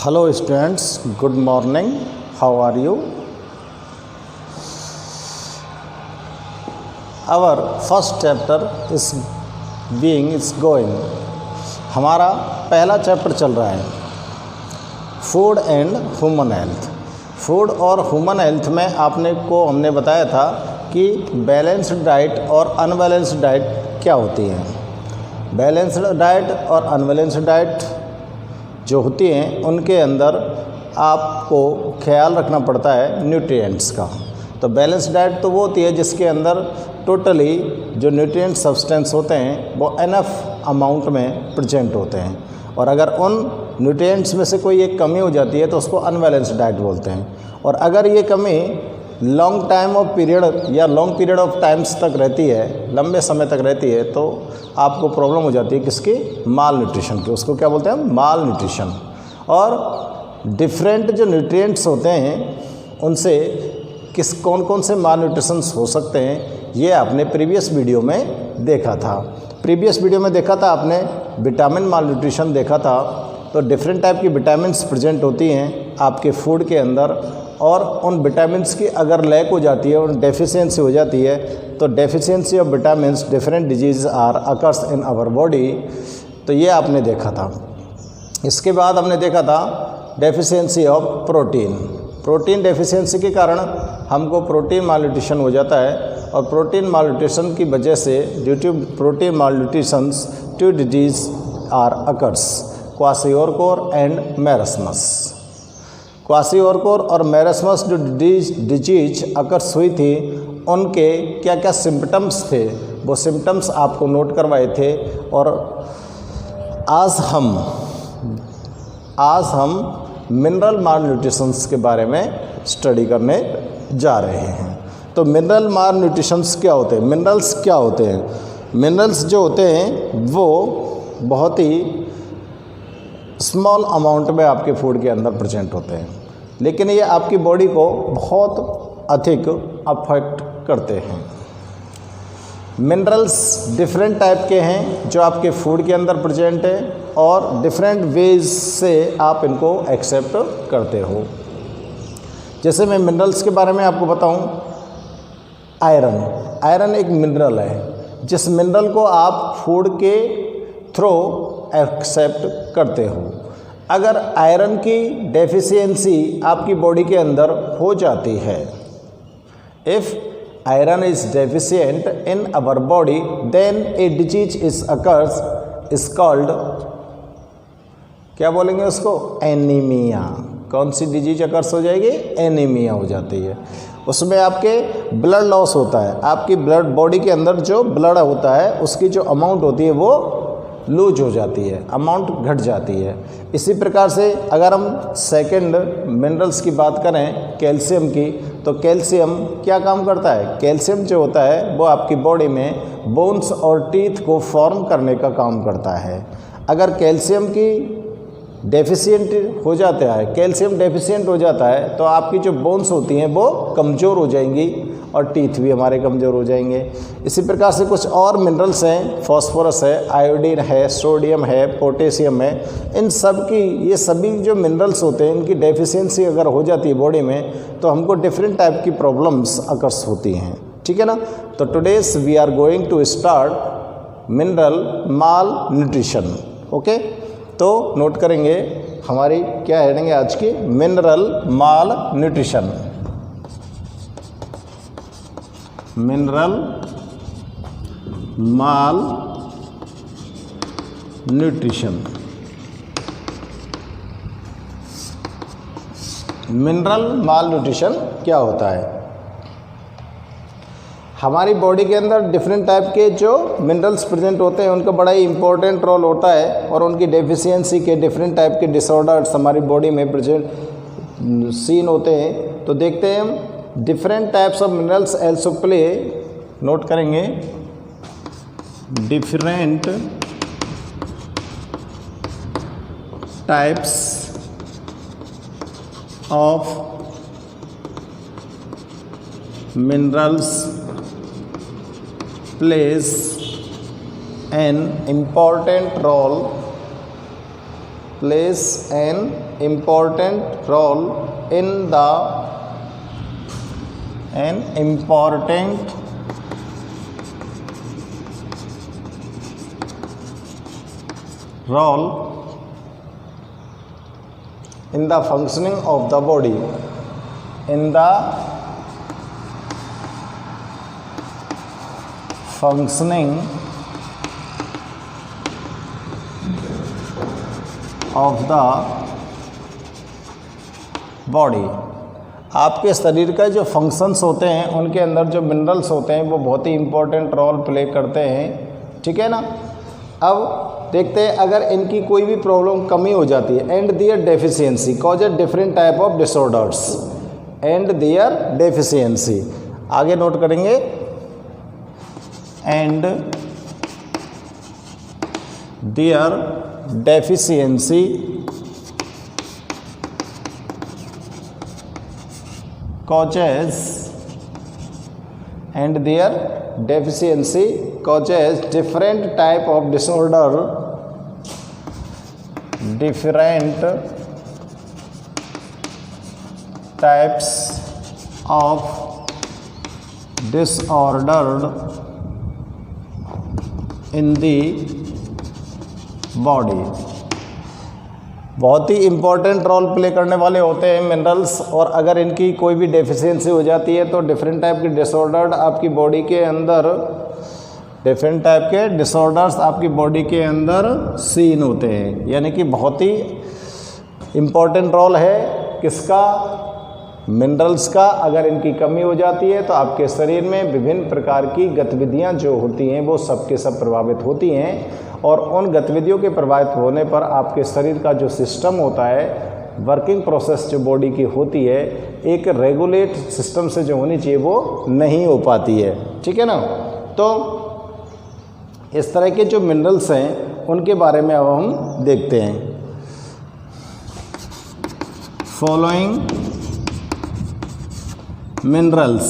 Hello students, good morning. How are you? Our first chapter is going. हमारा पहला chapter चल रहा है food and human health. Food और ह्यूमन हेल्थ में हमने बताया था कि बैलेंस्ड डाइट और अनबैलेंस्ड डाइट क्या होती है। बैलेंस्ड डाइट और अनबैलेंस्ड डाइट जो होती हैं उनके अंदर आपको ख्याल रखना पड़ता है न्यूट्रिएंट्स का। तो बैलेंस डाइट तो वो होती है जिसके अंदर टोटली जो न्यूट्रिएंट सब्सटेंस होते हैं वो एनफ अमाउंट में प्रेजेंट होते हैं, और अगर उन न्यूट्रिएंट्स में से कोई एक कमी हो जाती है तो उसको अनबैलेंस्ड डाइट बोलते हैं। और अगर ये कमी लॉन्ग टाइम ऑफ पीरियड या लॉन्ग पीरियड ऑफ टाइम्स तक रहती है, लंबे समय तक रहती है, तो आपको प्रॉब्लम हो जाती है किसकी? माल न्यूट्रिशन की। उसको क्या बोलते हैं? माल न्यूट्रिशन। और डिफरेंट जो न्यूट्रिएंट्स होते हैं उनसे कौन कौन से माल न्यूट्रिशंस हो सकते हैं, ये आपने प्रीवियस वीडियो में देखा था। प्रीवियस वीडियो में देखा था आपने विटामिन माल न्यूट्रिशन देखा था। तो डिफरेंट टाइप की विटामिन्स प्रेजेंट होती हैं आपके फूड के अंदर, और उन विटामिन्स की अगर लैक हो जाती है, उन डेफिशिएंसी हो जाती है, तो deficiency of vitamins different disease are occurs in our body. तो ये आपने देखा था। इसके बाद हमने देखा था deficiency of protein. Protein deficiency के कारण हमको प्रोटीन मालन्यूट्रिशन हो जाता है, और प्रोटीन मालन्यूट्रिशन की वजह से due to protein malnutritions two diseases are occurs, kwashiorkor and marasmus. Kwashiorkor और मेरस्मस जो डिजीज अकर्स हुई थी उनके क्या क्या सिम्पटम्स थे, वो सिम्पटम्स आपको नोट करवाए थे। और आज हम मिनरल माल न्यूट्रिशंस के बारे में स्टडी करने जा रहे हैं। तो मिनरल माल न्यूट्रिशंस क्या होते हैं? मिनरल्स क्या होते हैं? मिनरल्स जो होते हैं वो बहुत ही स्मॉल अमाउंट में आपके फूड के अंदर प्रेजेंट होते हैं, लेकिन ये आपकी बॉडी को बहुत अधिक अफेक्ट करते हैं। मिनरल्स डिफरेंट टाइप के हैं जो आपके फूड के अंदर प्रेजेंट है, और डिफरेंट वेज से आप इनको एक्सेप्ट करते हो। जैसे मैं मिनरल्स के बारे में आपको बताऊं, आयरन एक मिनरल है जिस मिनरल को आप फूड के थ्रू एक्सेप्ट करते हो। अगर आयरन की डेफिशिएंसी आपकी बॉडी के अंदर हो जाती है, if iron is deficient in our body then a disease is called, क्या बोलेंगे उसको? एनीमिया। कौन सी डिजीज अकर्स हो जाएगी? एनीमिया हो जाती है। उसमें आपके ब्लड लॉस होता है, आपकी ब्लड बॉडी के अंदर जो ब्लड होता है उसकी जो अमाउंट होती है वो लूज हो जाती है, अमाउंट घट जाती है। इसी प्रकार से अगर हम सेकंड मिनरल्स की बात करें कैल्शियम की, तो कैल्शियम क्या काम करता है? कैल्शियम जो होता है वो आपकी बॉडी में बोन्स और टीथ को फॉर्म करने का काम करता है। अगर कैल्शियम की डेफिशिएंट हो जाता है, कैल्शियम डेफिशिएंट हो जाता है, तो आपकी जो बोन्स होती हैं वो कमज़ोर हो जाएंगी और टीथ भी हमारे कमज़ोर हो जाएंगे। इसी प्रकार से कुछ और मिनरल्स हैं, फॉस्फोरस है, आयोडीन है, सोडियम है, पोटेशियम है। इन सब की, ये सभी जो मिनरल्स होते हैं इनकी डेफिशिएंसी अगर हो जाती है बॉडी में तो हमको डिफरेंट टाइप की प्रॉब्लम्स अकर्स होती हैं। ठीक है ना? तो today's we are going to start mineral malnutrition. Okay, तो नोट करेंगे हमारी क्या हेडिंग है आज की? Mineral malnutrition. Mineral malnutrition. Mineral malnutrition क्या होता है? हमारी बॉडी के अंदर डिफरेंट टाइप के जो मिनरल्स प्रेजेंट होते हैं उनका बड़ा ही इंपॉर्टेंट रोल होता है, और उनकी डेफिशिएंसी के डिफरेंट टाइप के डिसऑर्डर्स हमारी बॉडी में प्रेजेंट सीन होते हैं। तो देखते हैं हम different types of minerals also play, note करेंगे different types of minerals plays an important role plays an important role in the functioning of the body, in the functioning of the body। आपके शरीर का जो functions होते हैं उनके अंदर जो मिनरल्स होते हैं वो बहुत ही इम्पोर्टेंट रोल प्ले करते हैं, ठीक है ना। अब देखते हैं अगर इनकी कोई भी प्रॉब्लम कमी हो जाती है, and their deficiency cause a different type of disorders, and their deficiency आगे नोट करेंगे, and their deficiency causes different type of disorder, different types of disorder in the body। बहुत ही इम्पोर्टेंट रोल प्ले करने वाले होते हैं minerals, और अगर इनकी कोई भी डेफिशिएंसी हो जाती है तो डिफरेंट टाइप के डिसऑर्डर आपकी बॉडी के अंदर, डिफरेंट टाइप के डिसऑर्डर्स आपकी बॉडी के अंदर सीन होते हैं। यानी कि बहुत ही इम्पोर्टेंट रोल है किसका, मिनरल्स का। अगर इनकी कमी हो जाती है तो आपके शरीर में विभिन्न प्रकार की गतिविधियां जो होती हैं वो सबके सब प्रभावित होती हैं, और उन गतिविधियों के प्रभावित होने पर आपके शरीर का जो सिस्टम होता है, वर्किंग प्रोसेस जो बॉडी की होती है, एक रेगुलेट सिस्टम से जो होनी चाहिए वो नहीं हो पाती है, ठीक है ना। तो इस तरह के जो मिनरल्स हैं उनके बारे में अब हम देखते हैं। Following minerals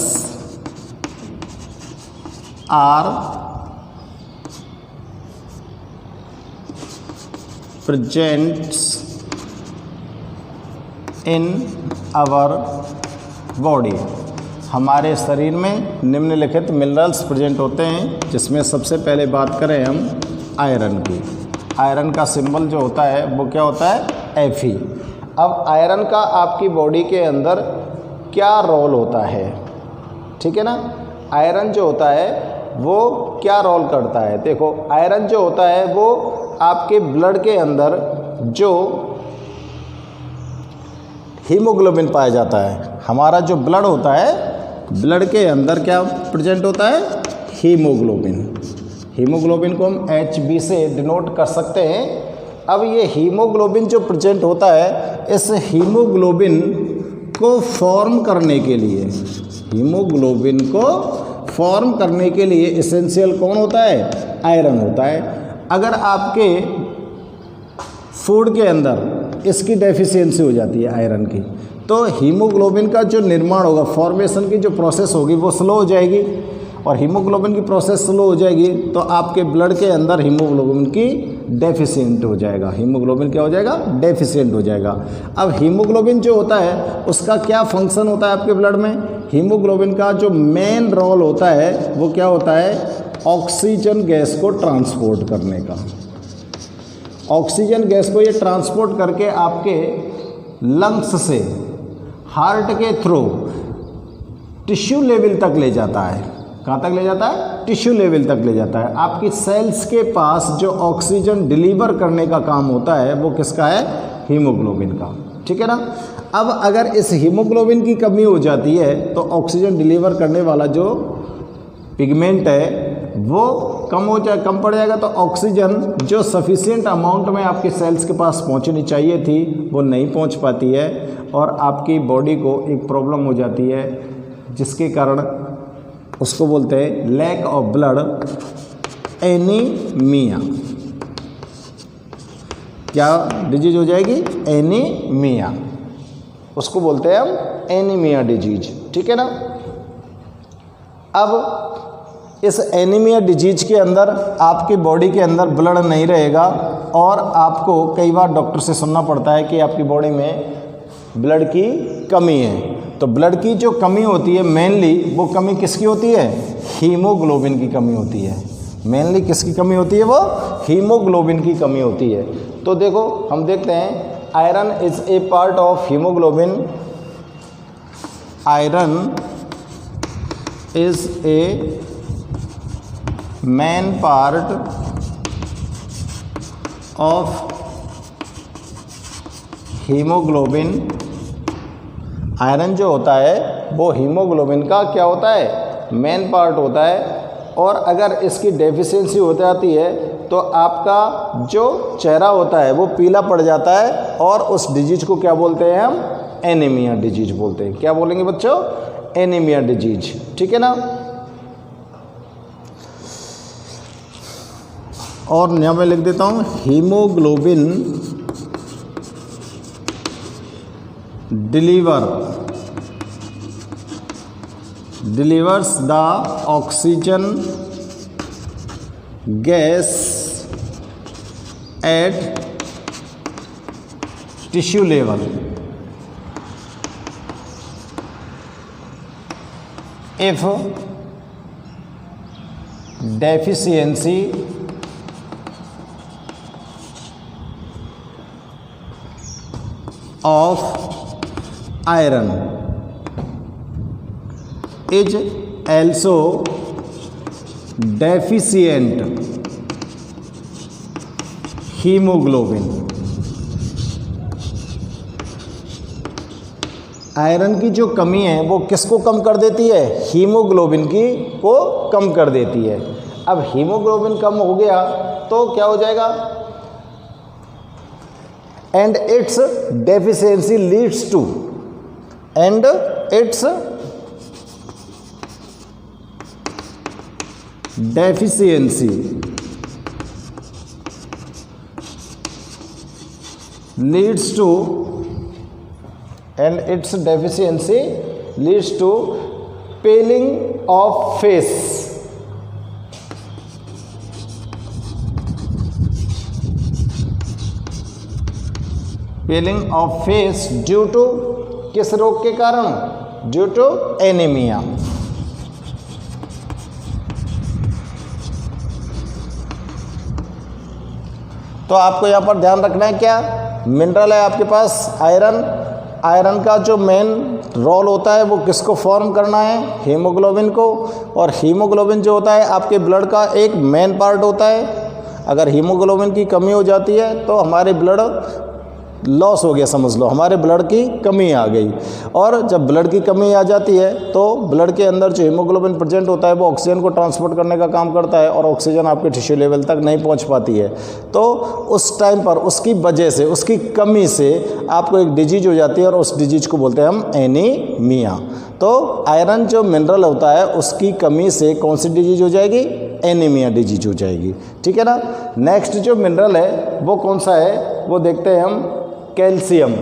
are presents in our body। हमारे शरीर में निम्नलिखित मिनरल्स प्रेजेंट होते हैं, जिसमें सबसे पहले बात करें हम आयरन की। आयरन का सिंबल जो होता है वो क्या होता है, Fe। अब आयरन का आपकी बॉडी के अंदर क्या रोल होता है, ठीक है ना। आयरन जो होता है वो क्या रोल करता है, देखो आयरन जो होता है वो आपके ब्लड के अंदर जो हीमोग्लोबिन पाया जाता है, हमारा जो ब्लड होता है, ब्लड के अंदर क्या प्रेजेंट होता है, हीमोग्लोबिन। हीमोग्लोबिन को हम HB से डिनोट कर सकते हैं। अब ये हीमोग्लोबिन जो प्रेजेंट होता है, इस हीमोग्लोबिन को फॉर्म करने के लिए, हीमोग्लोबिन को फॉर्म करने के लिए एसेंशियल कौन होता है, आयरन होता है। अगर आपके फूड के अंदर इसकी डेफिशिएंसी हो जाती है आयरन की, तो हीमोग्लोबिन का जो निर्माण होगा, फॉर्मेशन की जो प्रोसेस होगी वो स्लो हो जाएगी, और हीमोग्लोबिन की प्रोसेस स्लो हो जाएगी तो आपके ब्लड के अंदर हीमोग्लोबिन की डेफिशिएंट हो जाएगा। हीमोग्लोबिन क्या हो जाएगा, डेफिशिएंट हो जाएगा। अब हीमोग्लोबिन जो होता है उसका क्या फंक्शन होता है आपके ब्लड में, हीमोग्लोबिन का जो मेन रोल होता है वो क्या होता है, ऑक्सीजन गैस को ट्रांसपोर्ट करने का। ऑक्सीजन गैस को ये ट्रांसपोर्ट करके आपके लंग्स से हार्ट के थ्रू टिश्यू लेवल तक ले जाता है। कहाँ तक ले जाता है, टिश्यू लेवल तक ले जाता है। आपकी सेल्स के पास जो ऑक्सीजन डिलीवर करने का काम होता है वो किसका है, हीमोग्लोबिन का, ठीक है ना। अब अगर इस हीमोग्लोबिन की कमी हो जाती है तो ऑक्सीजन डिलीवर करने वाला जो पिगमेंट है वो कम पड़ जाएगा, तो ऑक्सीजन जो सफिशिएंट अमाउंट में आपके सेल्स के पास पहुंचनी चाहिए थी वो नहीं पहुंच पाती है, और आपकी बॉडी को एक प्रॉब्लम हो जाती है जिसके कारण उसको बोलते हैं लैक ऑफ ब्लड, एनीमिया। क्या डिजीज हो जाएगी, एनीमिया, उसको बोलते हैं हम एनीमिया डिजीज, ठीक है ना। अब इस एनीमिया डिजीज के अंदर आपकी बॉडी के अंदर ब्लड नहीं रहेगा और आपको कई बार डॉक्टर से सुनना पड़ता है कि आपकी बॉडी में ब्लड की कमी है। तो ब्लड की जो कमी होती है मेनली वो कमी किसकी होती है? हीमोग्लोबिन की कमी होती है। मेनली किसकी कमी होती है? वो हीमोग्लोबिन की कमी होती है। तो देखो हम देखते हैं iron is a part of haemoglobin. Iron is a main part of haemoglobin. Iron जो होता है वो हीमोग्लोबिन का क्या होता है? मेन पार्ट होता है। और अगर इसकी डेफिशिएंसी हो जाती है तो आपका जो चेहरा होता है वो पीला पड़ जाता है और उस डिजीज को क्या बोलते हैं हम? एनीमिया डिजीज बोलते हैं। क्या बोलेंगे बच्चों? Anaemia disease. ठीक है ना। और यहाँ पे लिख देता हूँ haemoglobin delivers the oxygen gas at tissue level. If deficiency of iron is also deficient hemoglobin। Iron की जो कमी है वो किसको कम कर देती है? हीमोग्लोबिन की को कम कर देती है। अब हीमोग्लोबिन कम हो गया तो क्या हो जाएगा? and its deficiency leads to paling of face। Paling of face due to किस रोग के कारण? Due to anaemia. तो आपको यहाँ पर ध्यान रखना है क्या? मिनरल है आपके पास आयरन। आयरन का जो मेन रोल होता है वो किसको फॉर्म करना है? हीमोग्लोबिन को। और हीमोग्लोबिन जो होता है आपके ब्लड का एक मेन पार्ट होता है। अगर हीमोग्लोबिन की कमी हो जाती है तो हमारे ब्लड लॉस हो गया, समझ लो हमारे ब्लड की कमी आ गई। और जब ब्लड की कमी आ जाती है तो ब्लड के अंदर जो हीमोग्लोबिन प्रेजेंट होता है वो ऑक्सीजन को ट्रांसपोर्ट करने का काम करता है और ऑक्सीजन आपके टिश्यू लेवल तक नहीं पहुंच पाती है। तो उस टाइम पर उसकी वजह से, उसकी कमी से आपको एक डिजीज हो जाती है और उस डिजीज को बोलते हैं हम एनीमिया। तो आयरन जो मिनरल होता है उसकी कमी से कौन सी डिजीज हो जाएगी? एनीमिया डिजीज हो जाएगी। ठीक है ना। नेक्स्ट जो मिनरल है वो कौन सा है? वो देखते हैं हम calcium.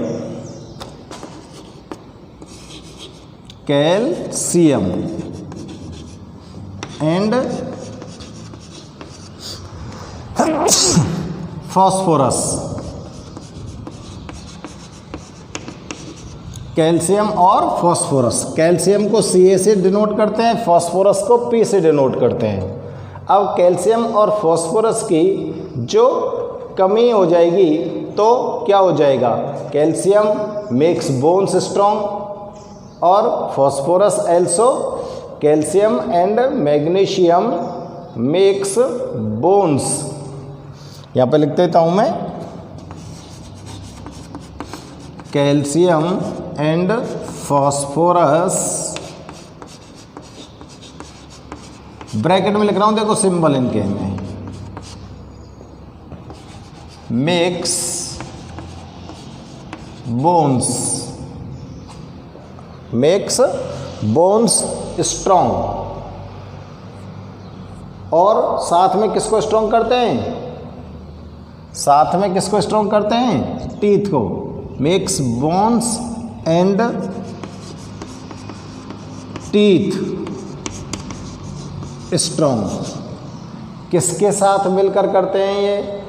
Calcium and phosphorus. Calcium और फॉस्फोरस। कैल्शियम को Ca से डिनोट करते हैं, फॉस्फोरस को P से डिनोट करते हैं। अब कैल्शियम और फॉस्फोरस की जो कमी हो जाएगी तो क्या हो जाएगा? कैल्शियम मेक्स बोन्स स्ट्रॉन्ग और phosphorus also. Calcium and magnesium makes bones. यहाँ पे लिख देता हूँ मैं कैल्शियम एंड फॉस्फोरस, ब्रैकेट में लिख रहा हूँ, देखो सिंबल इनके में, makes bones, makes bones strong. और साथ में किसको स्ट्रॉन्ग करते हैं? साथ में किसको स्ट्रॉन्ग करते हैं? टीथ को। Makes bones and teeth strong. किसके साथ मिलकर करते हैं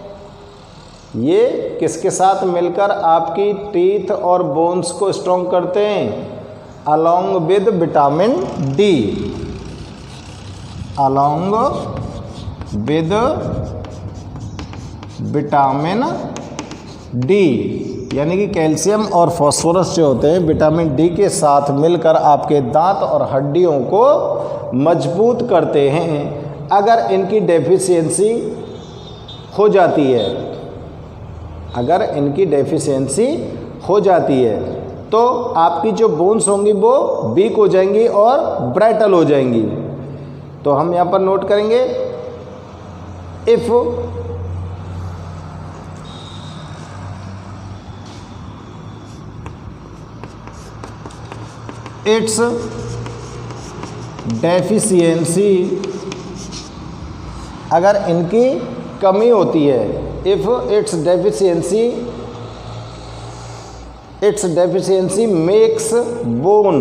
ये किसके साथ मिलकर आपकी टीथ और बोन्स को स्ट्रॉन्ग करते हैं? Along with vitamin D, along with vitamin D, यानी कि कैल्शियम और फास्फोरस जो होते हैं विटामिन डी के साथ मिलकर आपके दांत और हड्डियों को मजबूत करते हैं। अगर इनकी डेफिशिएंसी हो जाती है, अगर इनकी डेफिशिएंसी हो जाती है तो आपकी जो बोन्स होंगी वो वीक हो जाएंगी और ब्राइटल हो जाएंगी। तो हम यहाँ पर नोट करेंगे, इफ इट्स डेफिशिएंसी, अगर इनकी कमी होती है, if its deficiency makes bone,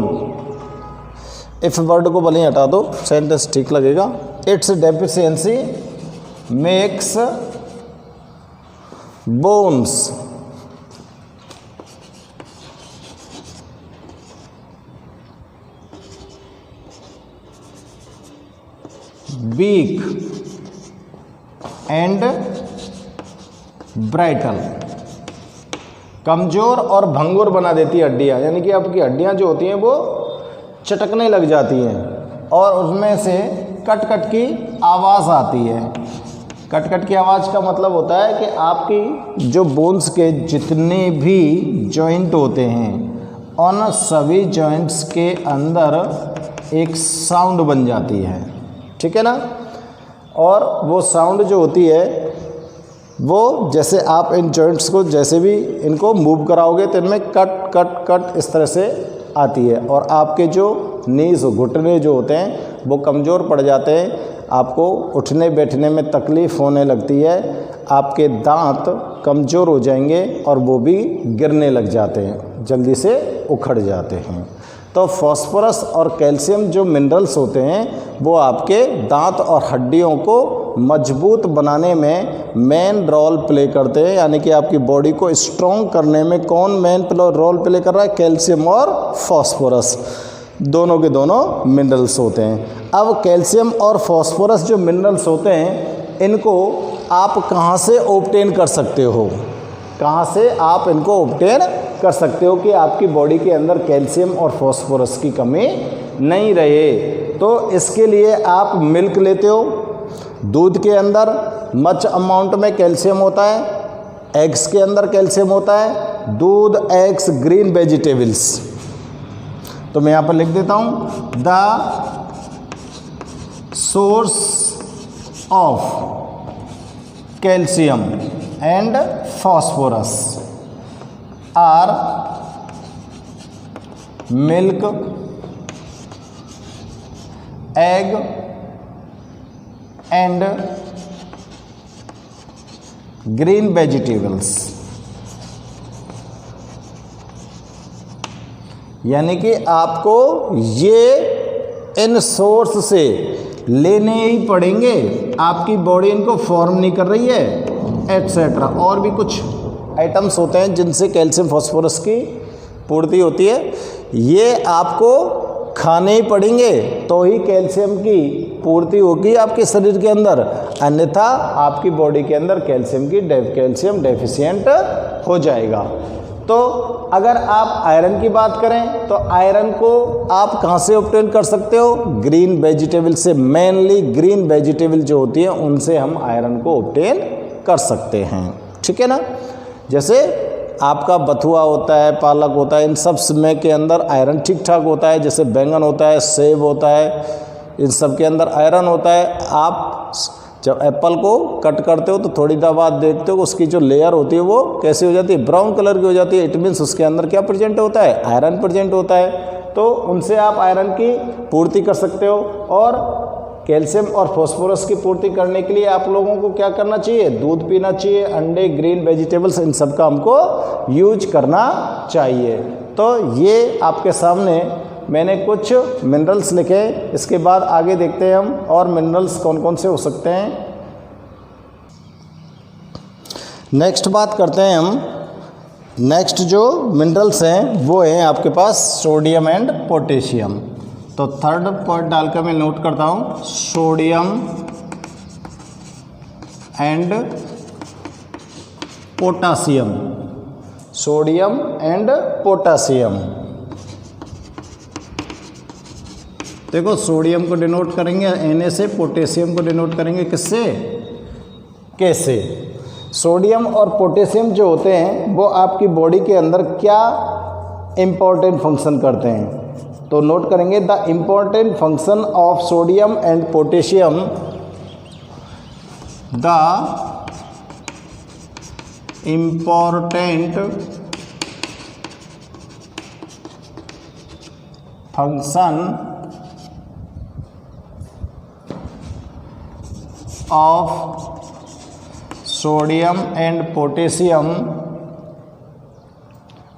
if word को भले ही हटा दो, सेंटेंस ठीक लगेगा। Its deficiency makes bones weak and brittle, कमज़ोर और भंगुर बना देती है हड्डियाँ, यानी कि आपकी हड्डियाँ जो होती हैं वो चटकने लग जाती हैं और उसमें से कट कट की आवाज़ आती है। कट कट की आवाज़ का मतलब होता है कि आपकी जो बोन्स के जितने भी जॉइंट होते हैं उन सभी जॉइंट्स के अंदर एक साउंड बन जाती है, ठीक है ना। और वो साउंड जो होती है वो जैसे आप इन जॉइंट्स को जैसे भी इनको मूव कराओगे तो इनमें कट कट कट इस तरह से आती है और आपके जो नीज घुटने जो होते हैं वो कमज़ोर पड़ जाते हैं, आपको उठने बैठने में तकलीफ़ होने लगती है, आपके दांत कमज़ोर हो जाएंगे और वो भी गिरने लग जाते हैं, जल्दी से उखड़ जाते हैं। तो फास्फोरस और कैल्शियम जो मिनरल्स होते हैं वो आपके दांत और हड्डियों को मजबूत बनाने में मेन रोल प्ले करते हैं, यानी कि आपकी बॉडी को स्ट्रॉन्ग करने में कौन मेन रोल प्ले कर रहा है? कैल्शियम और फास्फोरस, दोनों के दोनों मिनरल्स होते हैं। अब कैल्शियम और फास्फोरस जो मिनरल्स होते हैं इनको आप कहाँ से ऑब्टेन कर सकते हो? कहाँ से आप इनको ऑब्टेन कर सकते हो कि आपकी बॉडी के अंदर कैल्शियम और फास्फोरस की कमी नहीं रहे? तो इसके लिए आप मिल्क लेते हो, दूध के अंदर मच अमाउंट में कैल्शियम होता है, एग्स के अंदर कैल्शियम होता है, दूध, एग्स, ग्रीन वेजिटेबल्स। तो मैं यहाँ पर लिख देता हूँ, the source of calcium and phosphorus are milk, egg and green vegetables. यानी कि आपको ये इन सोर्स से लेने ही पड़ेंगे, आपकी बॉडी इनको फॉर्म नहीं कर रही है, एटसेट्रा। और भी कुछ आइटम्स होते हैं जिनसे कैल्शियम फास्फोरस की पूर्ति होती है, ये आपको खाने ही पड़ेंगे तो ही कैल्शियम की पूर्ति होगी आपके शरीर के अंदर, अन्यथा आपकी बॉडी के अंदर कैल्शियम डेफिशिएंट हो जाएगा। तो अगर आप आयरन की बात करें तो आयरन को आप कहाँ से ऑब्टेन कर सकते हो? ग्रीन वेजिटेबल से, मेनली ग्रीन वेजिटेबल जो होती है उनसे हम आयरन को ऑब्टेन कर सकते हैं, ठीक है ना। जैसे आपका बथुआ होता है, पालक होता है, इन सब में के अंदर आयरन ठीक ठाक होता है। जैसे बैंगन होता है, सेब होता है, इन सब के अंदर आयरन होता है। आप जब एप्पल को कट करते हो तो थोड़ी देर बाद देखते हो उसकी जो लेयर होती है वो कैसी हो जाती है? ब्राउन कलर की हो जाती है। इट मीन्स उसके अंदर क्या प्रेजेंट होता है? आयरन प्रेजेंट होता है। तो उनसे आप आयरन की पूर्ति कर सकते हो। और कैल्शियम और फास्फोरस की पूर्ति करने के लिए आप लोगों को क्या करना चाहिए? दूध पीना चाहिए, अंडे, ग्रीन वेजिटेबल्स, इन सब का हमको यूज करना चाहिए। तो ये आपके सामने मैंने कुछ मिनरल्स लिखे, इसके बाद आगे देखते हैं हम और मिनरल्स कौन कौन से हो सकते हैं। नेक्स्ट बात करते हैं हम, नेक्स्ट जो मिनरल्स हैं वो हैं आपके पास सोडियम एंड पोटेशियम। तो थर्ड पॉइंट डालकर मैं नोट करता हूँ, sodium and potassium, sodium and potassium. देखो सोडियम को डिनोट करेंगे Na से, पोटेशियम को डिनोट करेंगे किससे, K से। सोडियम और पोटेशियम जो होते हैं वो आपकी बॉडी के अंदर क्या इम्पोर्टेंट फंक्शन करते हैं, तो नोट करेंगे the important function of sodium and potassium, the important function of sodium and potassium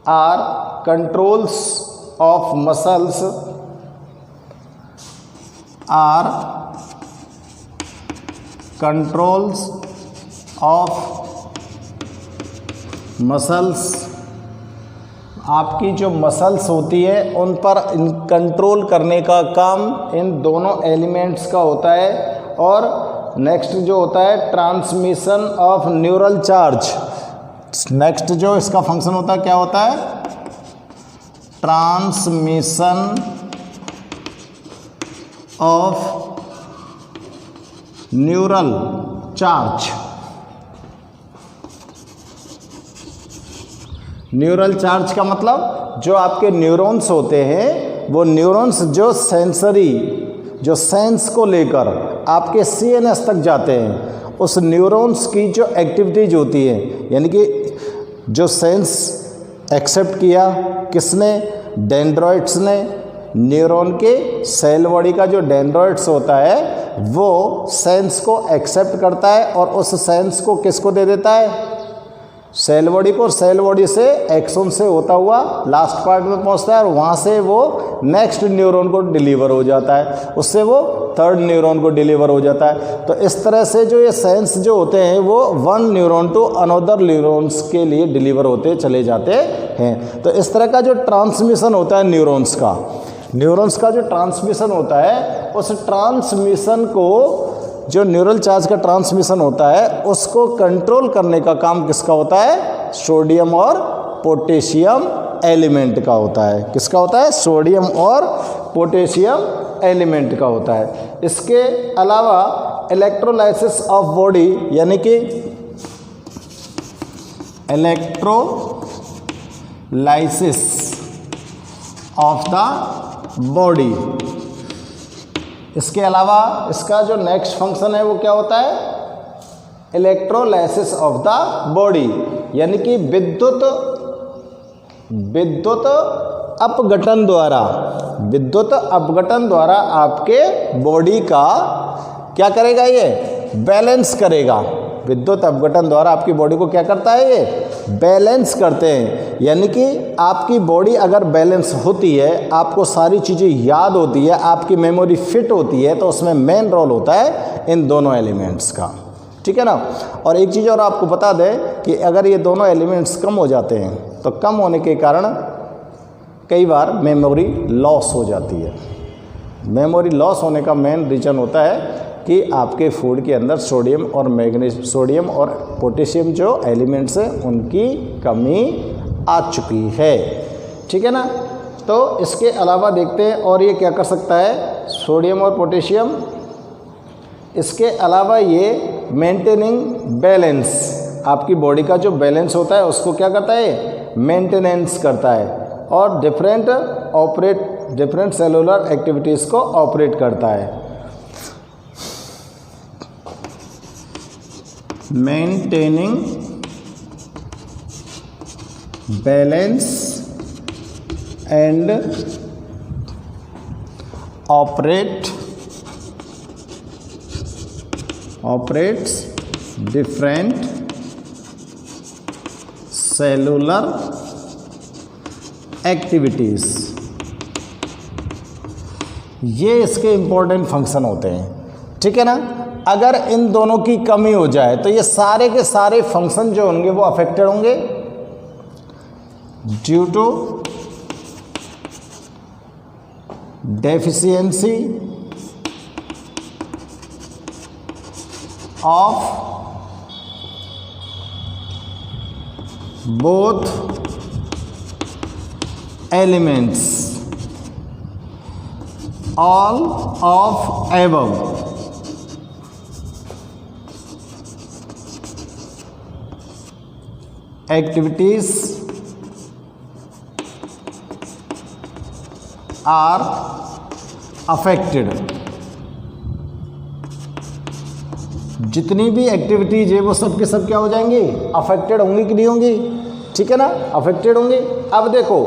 are controls of muscles, are controls of muscles। आपकी जो मसल्स होती है उन पर कंट्रोल करने का काम इन दोनों एलिमेंट्स का होता है। और नेक्स्ट जो होता है transmission of neural charge, next जो इसका फंक्शन होता है क्या होता है, transmission of neural charge. Neural charge का मतलब जो आपके न्यूरॉन्स होते हैं वो न्यूरॉन्स जो सेंसरी, जो सेंस को लेकर आपके CNS तक जाते हैं, उस न्यूरॉन्स की जो एक्टिविटीज होती है, यानी कि जो सेंस एक्सेप्ट किया किसने, डेंड्रॉइड्स ने। न्यूरॉन के सेल बॉडी का जो डेंड्रॉइड्स होता है वो सेंस को एक्सेप्ट करता है और उस सेंस को किसको दे देता है, सेल बॉडी को। सेल बॉडी से एक्सोन से होता हुआ लास्ट पार्ट में पहुंचता है और वहाँ से वो नेक्स्ट न्यूरॉन को डिलीवर हो जाता है, उससे वो थर्ड न्यूरॉन को डिलीवर हो जाता है। तो इस तरह से जो ये सेंस जो होते हैं वो one neuron to another neurons के लिए डिलीवर होते चले जाते हैं। तो इस तरह का जो ट्रांसमिशन होता है न्यूरॉन्स का जो ट्रांसमिशन होता है, उस ट्रांसमिशन को, जो न्यूरल चार्ज का ट्रांसमिशन होता है उसको कंट्रोल करने का काम किसका होता है, सोडियम और पोटेशियम एलिमेंट का होता है। किसका होता है, सोडियम और पोटेशियम एलिमेंट का होता है। इसके अलावा इलेक्ट्रोलाइसिस ऑफ बॉडी, यानी कि इलेक्ट्रोलाइसिस ऑफ द बॉडी, इसके अलावा इसका जो नेक्स्ट फंक्शन है वो क्या होता है, इलेक्ट्रोलाइसिस ऑफ द बॉडी, यानी कि विद्युत अपघटन द्वारा आपके बॉडी का क्या करेगा, ये बैलेंस करेगा। विद्युत अपघटन द्वारा आपकी बॉडी को क्या करता है, ये बैलेंस करते हैं। यानी कि आपकी बॉडी अगर बैलेंस होती है, आपको सारी चीज़ें याद होती है, आपकी मेमोरी फिट होती है, तो उसमें मेन रोल होता है इन दोनों एलिमेंट्स का। ठीक है ना। और एक चीज़ और आपको बता दें कि अगर ये दोनों एलिमेंट्स कम हो जाते हैं तो कम होने के कारण कई बार मेमोरी लॉस हो जाती है। मेमोरी लॉस होने का मेन रीज़न होता है कि आपके फूड के अंदर सोडियम और पोटेशियम जो एलिमेंट्स हैं उनकी कमी आ चुकी है। ठीक है ना। तो इसके अलावा देखते हैं और ये क्या कर सकता है, सोडियम और पोटेशियम। इसके अलावा ये मेंटेनिंग बैलेंस, आपकी बॉडी का जो बैलेंस होता है उसको क्या करता है, मेंटेनेंस करता है। और डिफरेंट सेलुलर एक्टिविटीज़ को ऑपरेट करता है। Maintaining balance and operates different cellular activities। ये इसके इम्पोर्टेंट फंक्शन होते हैं, ठीक है ना। अगर इन दोनों की कमी हो जाए तो ये सारे के सारे फंक्शन जो होंगे वो अफेक्टेड होंगे due to deficiency of both elements, all of above. Activities are affected. जितनी भी एक्टिविटीज है वो सब के सब क्या हो जाएंगी, अफेक्टेड होंगी कि नहीं होंगी, ठीक है ना, अफेक्टेड होंगी। अब देखो,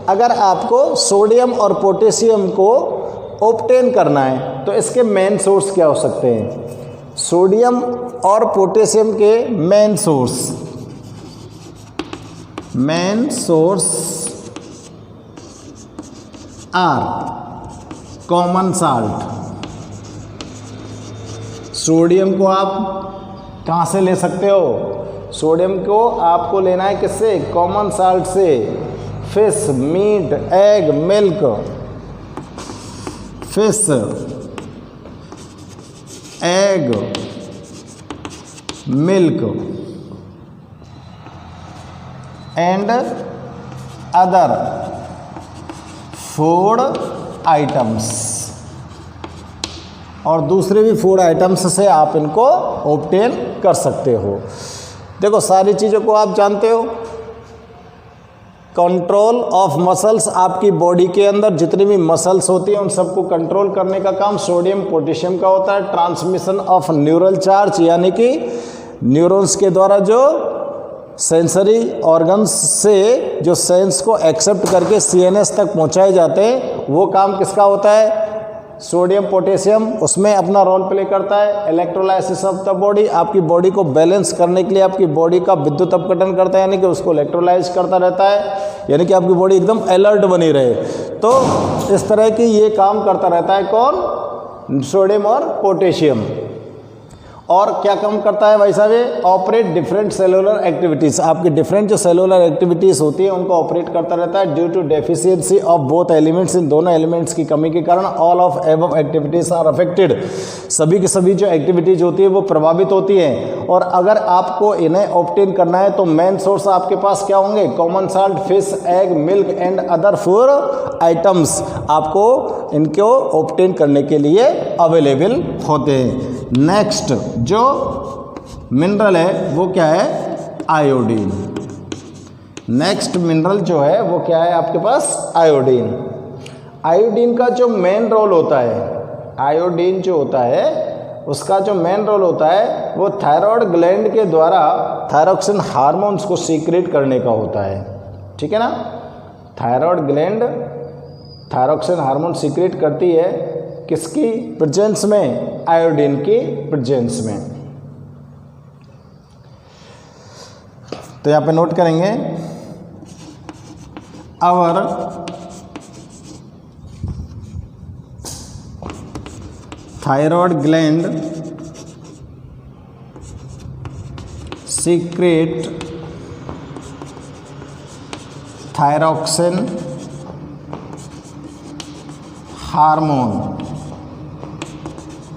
अगर आपको सोडियम और पोटेशियम को ऑब्टेन करना है तो इसके मेन सोर्स क्या हो सकते हैं। सोडियम और पोटेशियम के main source are common salt. Sodium को आप कहाँ से ले सकते हो, सोडियम को आपको लेना है किससे, कॉमन साल्ट से। Fish, meat, egg, milk, fish, egg, milk and other food items, और दूसरे भी फूड आइटम्स से आप इनको ऑब्टेन कर सकते हो। देखो, सारी चीज़ों को आप जानते हो। कंट्रोल ऑफ मसल्स, आपकी बॉडी के अंदर जितनी भी मसल्स होती हैं उन सबको कंट्रोल करने का काम सोडियम पोटेशियम का होता है। ट्रांसमिशन ऑफ न्यूरल चार्ज, यानी कि न्यूरॉन्स के द्वारा जो सेंसरी ऑर्गन्स से जो सेंस को एक्सेप्ट करके सीएनएस तक पहुंचाए जाते हैं, वो काम किसका होता है, सोडियम पोटेशियम उसमें अपना रोल प्ले करता है। इलेक्ट्रोलाइसिस ऑफ द बॉडी, आपकी बॉडी को बैलेंस करने के लिए आपकी बॉडी का विद्युत अपघटन करता है, यानी कि उसको इलेक्ट्रोलाइज करता रहता है, यानी कि आपकी बॉडी एकदम अलर्ट बनी रहे। तो इस तरह की ये काम करता रहता है कौन, सोडियम और पोटेशियम। और क्या काम करता है भाई साहब, ये ऑपरेट डिफरेंट सेलुलर एक्टिविटीज़, आपकी डिफरेंट जो सेलुलर एक्टिविटीज़ होती है उनको ऑपरेट करता रहता है due to deficiency of both elements. इन दोनों एलिमेंट्स की कमी के कारण all of above activities are affected, सभी की सभी जो एक्टिविटीज़ होती है वो प्रभावित होती हैं। और अगर आपको इन्हें ऑब्टेन करना है तो मेन सोर्स आपके पास क्या होंगे, common salt, fish, egg, milk and other food items आपको इनको ऑब्टेन करने के लिए अवेलेबल होते हैं। नेक्स्ट जो मिनरल है वो क्या है, आयोडीन। नेक्स्ट मिनरल जो है वो क्या है आपके पास, आयोडीन। आयोडीन का जो मेन रोल होता है, आयोडीन जो होता है उसका जो मेन रोल होता है वो थायराइड ग्लैंड के द्वारा थायरोक्सिन हार्मोन्स को सीक्रेट करने का होता है, ठीक है ना। Thyroid gland thyroxine hormone secrete करती है किसकी प्रेजेंस में, आयोडीन की प्रेजेंस में। तो यहाँ पे नोट करेंगे, our thyroid gland secrete thyroxine hormone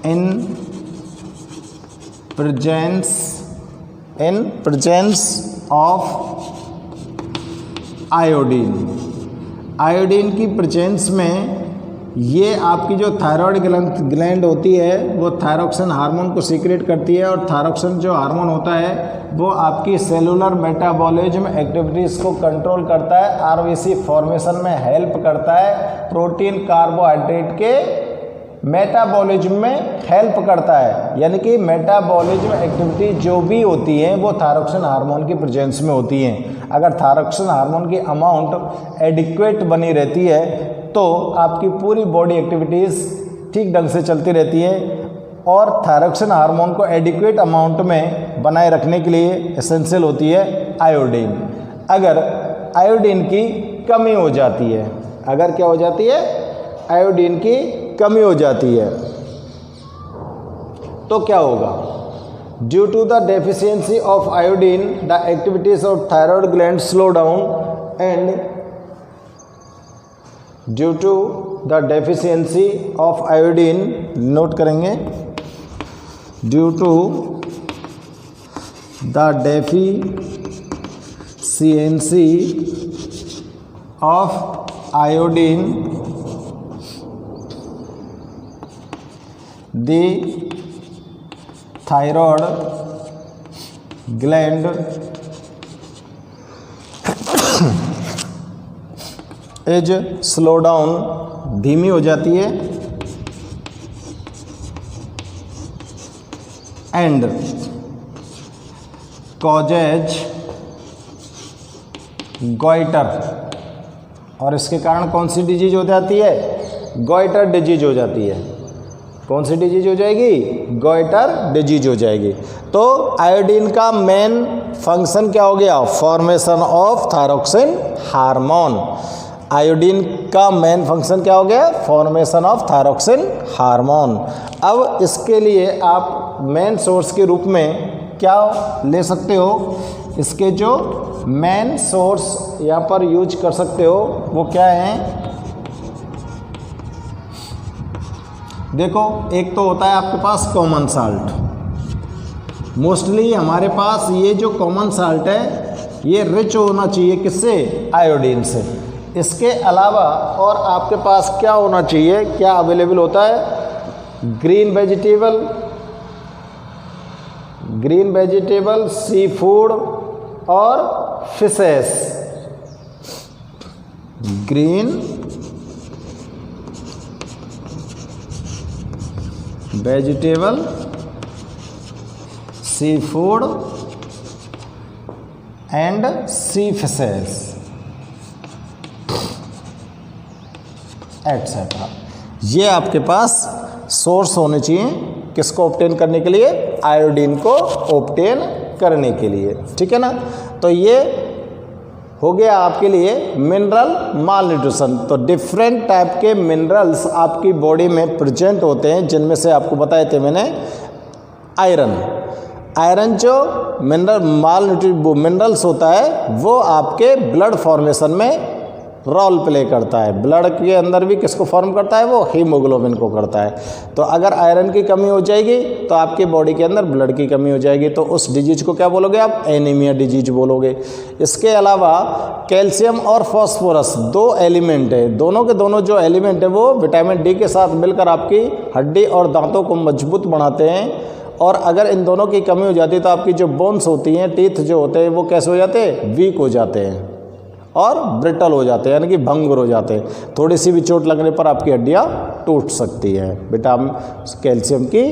in presence of iodine. Iodine की प्रेजेंस में ये आपकी जो थायराइड ग्लैंड होती है वो थायरोक्सिन हार्मोन को सीक्रेट करती है, और थायरोक्सिन जो हार्मोन होता है वो आपकी सेलुलर मेटाबॉलिज्म एक्टिविटीज़ को कंट्रोल करता है, आरबीसी फॉर्मेशन में हेल्प करता है, प्रोटीन कार्बोहाइड्रेट के मेटाबॉलिज्म में हेल्प करता है। यानी कि मेटाबॉलिज्म एक्टिविटी जो भी होती हैं वो थायरोक्सिन हार्मोन की प्रेजेंस में होती हैं। अगर थायरोक्सिन हार्मोन की अमाउंट एडिक्वेट बनी रहती है तो आपकी पूरी बॉडी एक्टिविटीज़ ठीक ढंग से चलती रहती है। और थायरोक्सिन हार्मोन को एडिक्वेट अमाउंट में बनाए रखने के लिए एसेंशियल होती है आयोडीन। अगर आयोडीन की कमी हो जाती है, अगर क्या हो जाती है, आयोडीन की कमी हो जाती है तो क्या होगा? Due to the deficiency of iodine the activities of thyroid gland slow down and due to the deficiency of iodine, note करेंगे, due to the deficiency of iodine the thyroid gland is slow down, धीमी हो जाती है, and causes goitre, और इसके कारण कौन सी disease हो जाती है? गॉइटर डिजीज हो जाती है। कौन सी डिजीज हो जाएगी? गॉइटर डिजीज हो जाएगी। तो आयोडीन का मेन फंक्शन क्या हो गया? Formation of thyroxine hormone. Iodine का मेन फंक्शन क्या हो गया? Formation of thyroxine hormone. अब इसके लिए आप मेन सोर्स के रूप में क्या ले सकते हो? इसके जो मेन सोर्स यहाँ पर यूज कर सकते हो वो क्या है? देखो, एक तो होता है आपके पास कॉमन साल्ट। मोस्टली हमारे पास ये जो कॉमन साल्ट है ये रिच होना चाहिए किससे? आयोडीन से। इसके अलावा और आपके पास क्या होना चाहिए, क्या अवेलेबल होता है? ग्रीन वेजिटेबल, सी फूड और fishes. Green vegetable, sea food and sea fishes etcetera. ये आपके पास सोर्स होने चाहिए किसको ऑब्टेन करने के लिए? आयोडीन को ऑब्टेन करने के लिए, ठीक है ना। तो ये हो गया आपके लिए मिनरल माल न्यूट्रिशन। तो डिफरेंट टाइप के मिनरल्स आपकी बॉडी में प्रेजेंट होते हैं, जिनमें से आपको बताए थे मैंने आयरन जो मिनरल्स होता है वो आपके ब्लड फॉर्मेशन में रोल प्ले करता है। ब्लड के अंदर भी किसको फॉर्म करता है? वो हीमोग्लोबिन को करता है। तो अगर आयरन की कमी हो जाएगी तो आपकी बॉडी के अंदर ब्लड की कमी हो जाएगी, तो उस डिजीज को क्या बोलोगे आप? एनीमिया डिजीज बोलोगे। इसके अलावा कैल्शियम और फॉस्फोरस दो एलिमेंट है, दोनों के दोनों जो एलिमेंट है वो विटामिन डी के साथ मिलकर आपकी हड्डी और दांतों को मजबूत बनाते हैं। और अगर इन दोनों की कमी हो जाती है तो आपकी जो बोन्स होती हैं, टीथ जो होते हैं, वो कैसे हो जाते हैं? वीक हो जाते हैं और ब्रिटल हो जाते हैं, यानी कि भंगुर हो जाते हैं। थोड़ी सी भी चोट लगने पर आपकी हड्डियाँ टूट सकती है विटामिन कैल्शियम की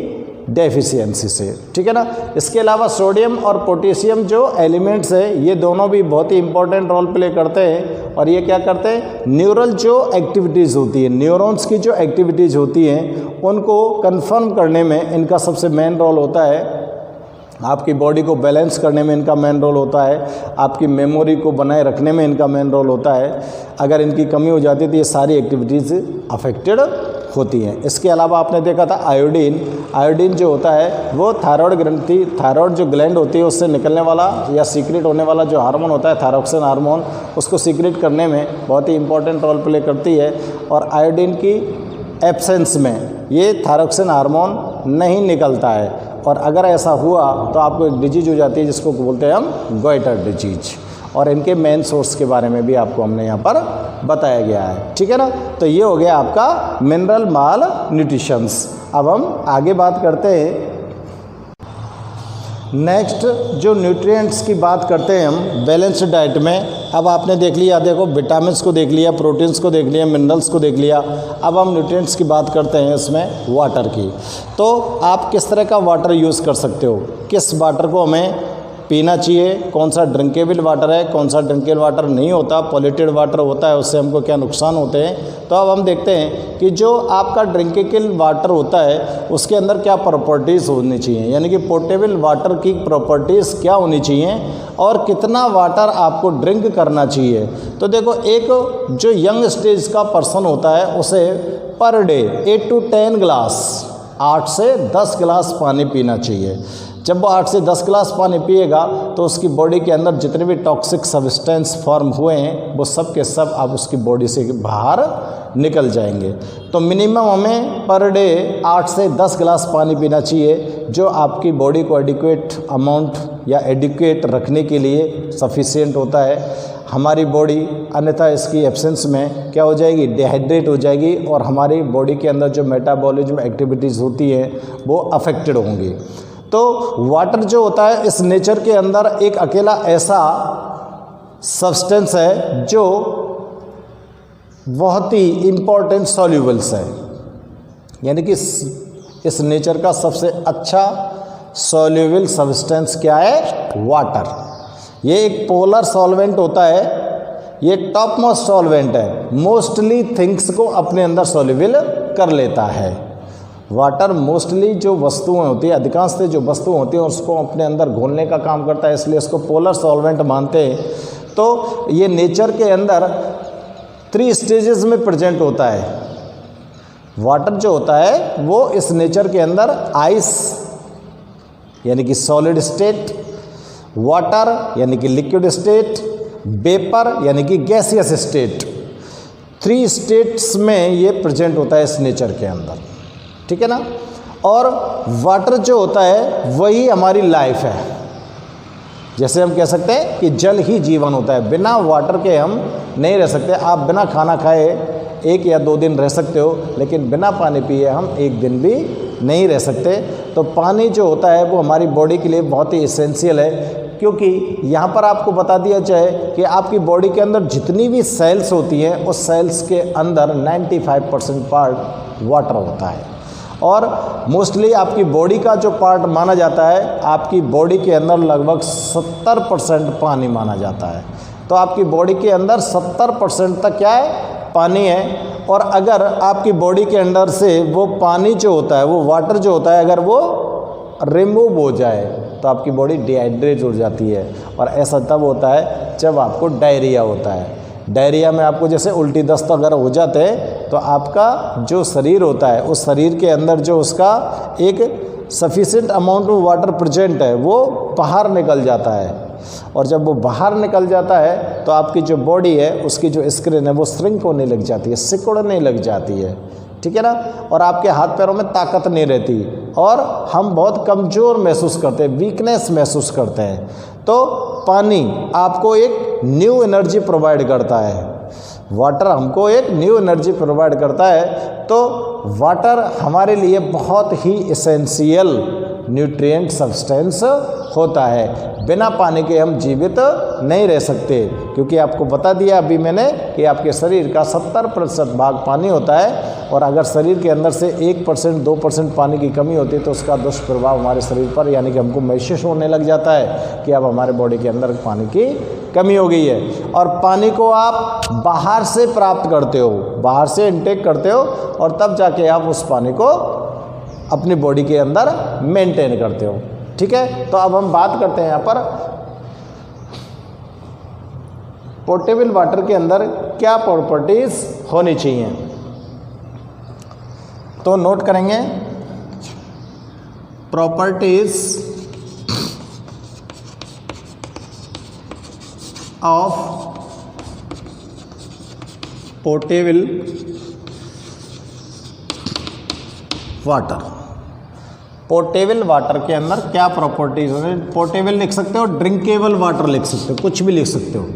डेफिशिएंसी से, ठीक है ना। इसके अलावा सोडियम और पोटेशियम जो एलिमेंट्स है ये दोनों भी बहुत ही इंपॉर्टेंट रोल प्ले करते हैं। और ये क्या करते हैं? न्यूरल जो एक्टिविटीज़ होती है, न्यूरॉन्स की जो एक्टिविटीज़ होती हैं उनको कन्फर्म करने में इनका सबसे मेन रोल होता है। आपकी बॉडी को बैलेंस करने में इनका मेन रोल होता है, आपकी मेमोरी को बनाए रखने में इनका मेन रोल होता है। अगर इनकी कमी हो जाती है तो ये सारी एक्टिविटीज़ अफेक्टेड होती हैं। इसके अलावा आपने देखा था आयोडीन जो होता है वो थायराइड ग्रंथि, थायराइड जो ग्लैंड होती है उससे निकलने वाला या सीक्रेट होने वाला जो हार्मोन होता है थायरोक्सिन हार्मोन, उसको सीक्रेट करने में बहुत ही इंपॉर्टेंट रोल प्ले करती है। और आयोडीन की एब्सेंस में ये थायरोक्सिन हार्मोन नहीं निकलता है, और अगर ऐसा हुआ तो आपको एक डिजीज हो जाती है जिसको बोलते हैं हम गॉइटर डिजीज। और इनके मेन सोर्स के बारे में भी आपको हमने यहाँ पर बताया गया है, ठीक है ना। तो ये हो गया आपका मिनरल माल न्यूट्रिशंस। अब हम आगे बात करते हैं नेक्स्ट जो न्यूट्रिएंट्स की बात करते हैं हम बैलेंस्ड डाइट में। अब आपने देख लिया, देखो विटामिन्स को देख लिया, प्रोटीन्स को देख लिया, मिनरल्स को देख लिया। अब हम न्यूट्रिएंट्स की बात करते हैं इसमें वाटर की। तो आप किस तरह का वाटर यूज़ कर सकते हो, किस वाटर को हमें पीना चाहिए, कौन सा ड्रिंकेबल वाटर है, कौन सा ड्रिंकेबल वाटर नहीं होता, पॉल्यूटेड वाटर होता है, उससे हमको क्या नुकसान होते हैं। तो अब हम देखते हैं कि जो आपका ड्रिंकेबल वाटर होता है उसके अंदर क्या प्रॉपर्टीज़ होनी चाहिए, यानी कि पोर्टेबल वाटर की प्रॉपर्टीज़ क्या होनी चाहिए और कितना वाटर आपको ड्रिंक करना चाहिए। तो देखो, एक जो यंग स्टेज का पर्सन होता है उसे पर डे 8 to 10 गिलास, 8 से 10 गिलास पानी पीना चाहिए। जब वो 8 से 10 गिलास पानी पिएगा तो उसकी बॉडी के अंदर जितने भी टॉक्सिक सब्सटेंस फॉर्म हुए हैं वो सब के सब अब उसकी बॉडी से बाहर निकल जाएंगे। तो मिनिमम हमें पर डे 8 से 10 गिलास पानी पीना चाहिए, जो आपकी बॉडी को एडिक्वेट अमाउंट या एडिक्वेट रखने के लिए सफिशिएंट होता है। हमारी बॉडी अन्यथा इसकी एब्सेंस में क्या हो जाएगी, डिहाइड्रेट हो जाएगी और हमारी बॉडी के अंदर जो मेटाबॉलिज्म एक्टिविटीज़ होती हैं वो अफेक्टेड होंगी। तो वाटर जो होता है इस नेचर के अंदर एक अकेला ऐसा सब्सटेंस है जो बहुत ही इम्पोर्टेंट सॉल्यूबल्स है, यानी कि इस नेचर का सबसे अच्छा सॉल्यूबल सब्सटेंस क्या है, वाटर। ये एक पोलर सॉल्वेंट होता है, ये टॉप मोस्ट सॉल्वेंट है, मोस्टली थिंग्स को अपने अंदर सॉल्यूबल कर लेता है। वाटर मोस्टली जो वस्तुएं होती है, अधिकांश से जो वस्तुएं होती हैं उसको अपने अंदर घोलने का काम करता है, इसलिए इसको पोलर सॉल्वेंट मानते हैं। तो ये नेचर के अंदर 3 स्टेजेस में प्रेजेंट होता है। वाटर जो होता है वो इस नेचर के अंदर आइस यानी कि सॉलिड स्टेट, वाटर यानी कि लिक्विड स्टेट, वेपर यानी कि गैसियस स्टेट, 3 स्टेट्स में ये प्रेजेंट होता है इस नेचर के अंदर, ठीक है ना। और वाटर जो होता है वही हमारी लाइफ है। जैसे हम कह सकते हैं कि जल ही जीवन होता है, बिना वाटर के हम नहीं रह सकते। आप बिना खाना खाए 1 या 2 दिन रह सकते हो, लेकिन बिना पानी पिए हम 1 दिन भी नहीं रह सकते। तो पानी जो होता है वो हमारी बॉडी के लिए बहुत ही इसेंशियल है, क्योंकि यहाँ पर आपको बता दिया जाए कि आपकी बॉडी के अंदर जितनी भी सेल्स होती हैं उस सेल्स के अंदर 95% पार्ट वाटर होता है। और मोस्टली आपकी बॉडी का जो पार्ट माना जाता है, आपकी बॉडी के अंदर लगभग 70% पानी माना जाता है। तो आपकी बॉडी के अंदर 70% तक क्या है, पानी है। और अगर आपकी बॉडी के अंदर से वो पानी जो होता है, वो वाटर जो होता है, अगर वो रिमूव हो जाए तो आपकी बॉडी डिहाइड्रेट हो जाती है। और ऐसा तब होता है जब आपको डायरिया होता है। डायरिया में आपको जैसे उल्टी दस्त अगर हो जाते हैं तो आपका जो शरीर होता है उस शरीर के अंदर जो उसका एक sufficient amount of water present है वो बाहर निकल जाता है। और जब वो बाहर निकल जाता है तो आपकी जो बॉडी है उसकी जो स्किन है वो श्रिंक होने लग जाती है, सिकुड़ने लग जाती है, ठीक है ना। और आपके हाथ पैरों में ताकत नहीं रहती और हम बहुत कमज़ोर महसूस करते हैं, वीकनेस महसूस करते हैं। तो पानी आपको एक न्यू एनर्जी प्रोवाइड करता है, वाटर हमको एक न्यू एनर्जी प्रोवाइड करता है। तो वाटर हमारे लिए बहुत ही इसेंशियल न्यूट्रिएंट सब्सटेंस होता है। बिना पानी के हम जीवित नहीं रह सकते, क्योंकि आपको बता दिया अभी मैंने कि आपके शरीर का 70% भाग पानी होता है। और अगर शरीर के अंदर से 1% 2% पानी की कमी होती है तो उसका दुष्प्रभाव हमारे शरीर पर, यानी कि हमको महसूस होने लग जाता है कि अब हमारे बॉडी के अंदर पानी की कमी हो गई है। और पानी को आप बाहर से प्राप्त करते हो, बाहर से इनटेक करते हो और तब जाके आप उस पानी को अपनी बॉडी के अंदर मेंटेन करते हो, ठीक है। तो अब हम बात करते हैं यहाँ पर पोर्टेबल वाटर के अंदर क्या प्रॉपर्टीज होनी चाहिए। तो नोट करेंगे properties of portable water. Portable water के अंदर क्या प्रॉपर्टीज होंगे। पोर्टेबल लिख सकते हो, ड्रिंकेबल वाटर लिख सकते हो, कुछ भी लिख सकते हो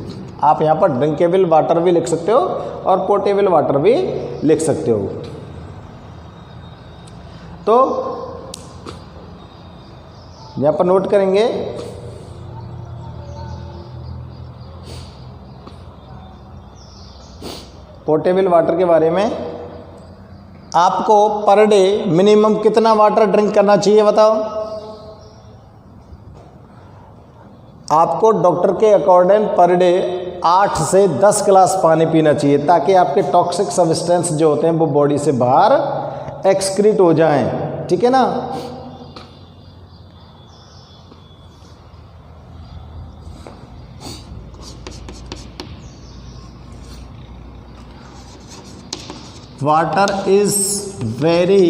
आप। यहाँ पर ड्रिंकेबल वाटर भी लिख सकते हो और पोर्टेबल वाटर भी लिख सकते हो। तो यहाँ पर नोट करेंगे पोर्टेबल वाटर के बारे में। आपको पर डे मिनिमम कितना वाटर ड्रिंक करना चाहिए बताओ। आपको डॉक्टर के अकॉर्डिंग पर डे 8 से 10 गिलास पानी पीना चाहिए, ताकि आपके टॉक्सिक सब्सटेंस जो होते हैं वो बॉडी से बाहर एक्सक्रीट हो जाएं, ठीक है ना। Water is very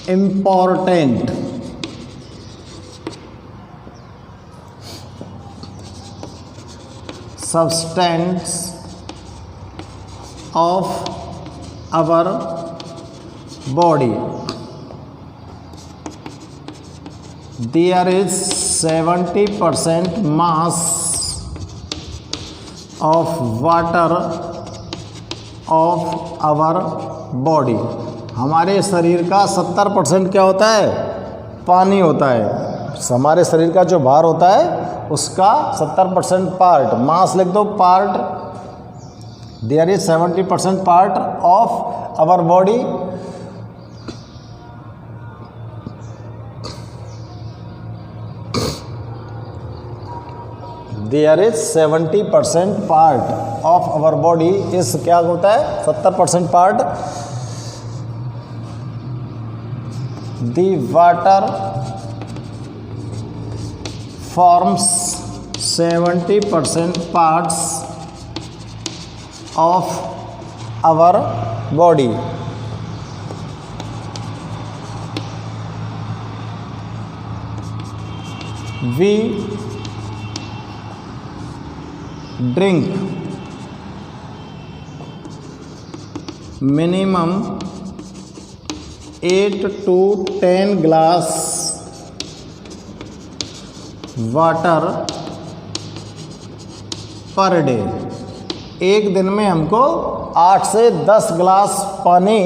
important substance of our body. There is 70% mass of water of our body. हमारे शरीर का 70% क्या होता है? पानी होता है। हमारे शरीर का जो भार होता है उसका 70% पार्ट, मास लिख दो part, there is 70% part of our body there is 70% part of our body इस क्या होता है 70% part the water forms 70% parts of our body. We drink minimum 8 to 10 glass water per day. एक दिन में हमको 8 से 10 गिलास पानी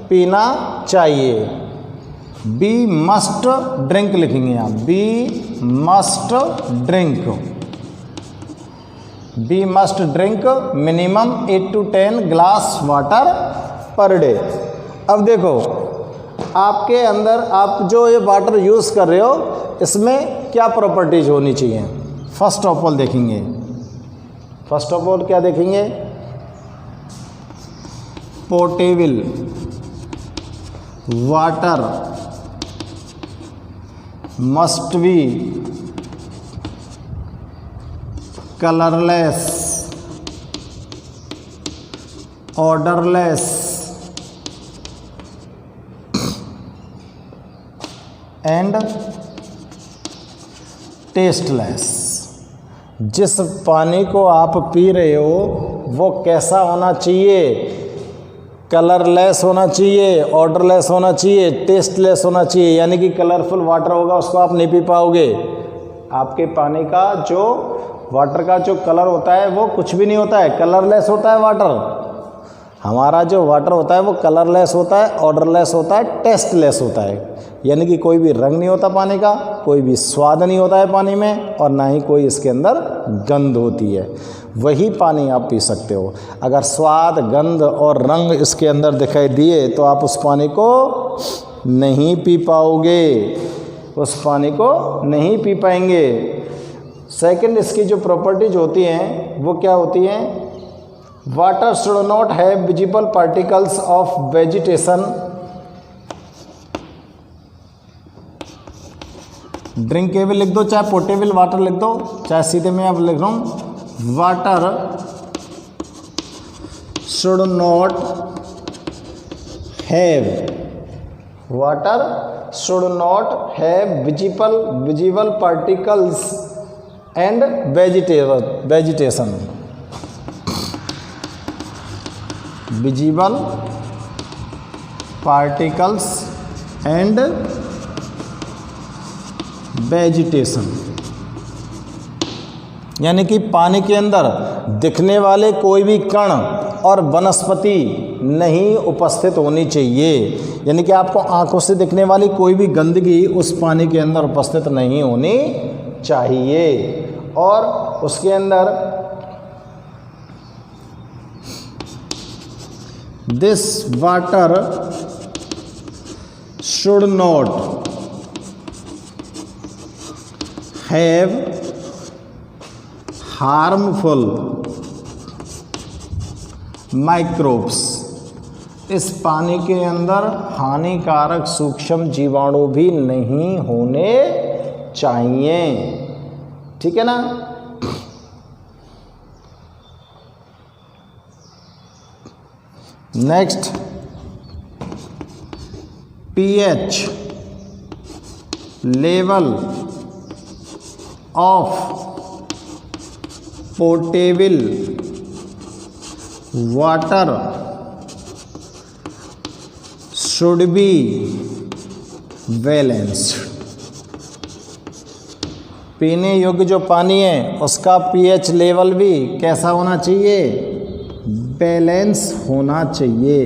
पीना चाहिए। बी मस्ट ड्रिंक लिखेंगे आप, be must drink, be must drink minimum 8 to 10 गिलास वाटर पर डे। अब देखो आपके अंदर आप जो ये वाटर यूज़ कर रहे हो इसमें क्या प्रॉपर्टीज होनी चाहिए। फर्स्ट ऑफ ऑल देखेंगे, फर्स्ट ऑफ ऑल क्या देखेंगे, portable water must be colourless, odourless and tasteless. जिस पानी को आप पी रहे हो वो कैसा होना चाहिए, कलरलेस होना चाहिए, ऑर्डरलेस होना चाहिए, टेस्टलेस होना चाहिए। यानी कि कलरफुल वाटर होगा उसको आप नहीं पी पाओगे। आपके पानी का जो वाटर का जो कलर होता है वो कुछ भी नहीं होता है, कलरलेस होता है वाटर। हमारा जो वाटर होता है वो कलरलेस होता है, ऑर्डरलेस होता है, टेस्टलेस होता है। यानी कि कोई भी रंग नहीं होता पानी का, कोई भी स्वाद नहीं होता है पानी में, और ना ही कोई इसके अंदर गंध होती है। वही पानी आप पी सकते हो। अगर स्वाद, गंध और रंग इसके अंदर दिखाई दिए तो आप उस पानी को नहीं पी पाओगे, उस पानी को नहीं पी पाएंगे। सेकंड, इसकी जो प्रॉपर्टीज होती हैं वो क्या होती हैं, water should not have visible particles of vegetation. Drinkable लिख दो, चाहे पोर्टेबल वाटर लिख दो, चाहे सीधे मैं अब लिख रहा हूँ, water should not have, water should not have visible particles and vegetation. Visible particles and vegetation, यानी कि पानी के अंदर दिखने वाले कोई भी कण और वनस्पति नहीं उपस्थित होनी चाहिए। यानी कि आपको आंखों से दिखने वाली कोई भी गंदगी उस पानी के अंदर उपस्थित नहीं होनी चाहिए। और उसके अंदर this water should not have harmful microbes, इस पानी के अंदर हानिकारक सूक्ष्म जीवाणु भी नहीं होने चाहिए। ठीक है ना। Next, pH level of potable water should be balanced. पीने योग्य जो पानी है उसका pH लेवल भी कैसा होना चाहिए, बैलेंस होना चाहिए।